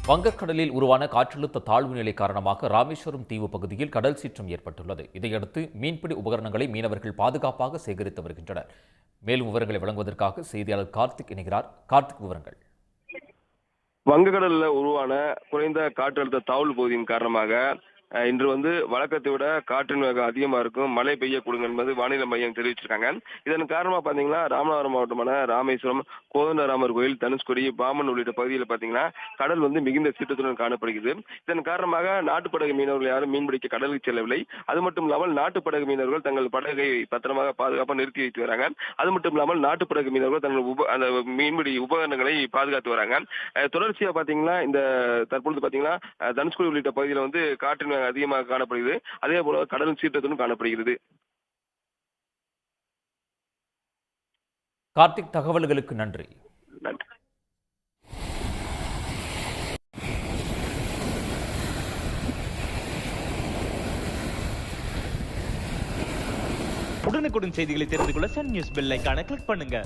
வங்கக்கடலில் உருவான காற்றழுத்த தாழ்வு நிலை காரணமாக ராமேஸ்வரம் தீவு பகுதியில் கடல் சீற்றம் ஏற்பட்டுள்ளது. இதையடுத்து மீன்பிடி உபகரணங்களை மீனவர்கள் பாதுகாப்பாக சேகரித்து வருகின்றனர். மேலும் விவரங்களை வழங்குவதற்காக செய்தியாளர் கார்த்திக் இணைகிறார். கார்த்திக், விவரங்கள். வங்கக்கடலில் உருவான குறைந்த காற்றழுத்த தாழ்வு பகுதியின் காரணமாக இன்று வழக்கத்தை விட காற்றின் வேகம் அதிகமா இருக்கும், மழை பெய்யக்கூடும் என்பது வானிலை மையம் தெரிவிச்சிருக்காங்க. இதன் காரணமா பாத்தீங்கன்னா ராமநாதபுரம் மாவட்டமான ராமேஸ்வரம், கோதண்டராமர் கோயில், தனுஷ்கோடி, பாமன் உள்ளிட்ட பகுதியில் பாத்தீங்கன்னா கடல் மிகுந்த சீற்றத்துடன் காணப்படுகிறது. இதன் காரணமாக நாட்டுப்படகு மீனவர்கள் யாரும் மீன்பிடிக்க கடலுக்கு செல்லவில்லை. அது மட்டும் இல்லாமல் நாட்டுப்படகு மீனவர்கள் தங்கள் படகை பத்திரமாக பாதுகாப்பாக நிறுத்தி வைத்து வராங்க. அது மட்டும் இல்லாமல் நாட்டுப்படகு மீனவர்கள் தங்கள் அந்த மீன்பிடி உபகரணங்களை பாதுகாத்து வராங்க. தொடர்ச்சியா பாத்தீங்கன்னா இந்த தற்பொழுது பாத்தீங்கன்னா தனுஷ்கோடி உள்ளிட்ட பகுதியில் காற்றின் அதிகமாக காணப்படுகிறது. அதே போல கடல் சீற்றத்துடன் காணப்படுகிறது. கார்த்திக், தகவல்களுக்கு நன்றி. நன்றி. உடனுக்குடன் செய்திகளை தெரிந்து கொள்ள சன் நியூஸ் பெல் ஐகானை கிளிக் பண்ணுங்க.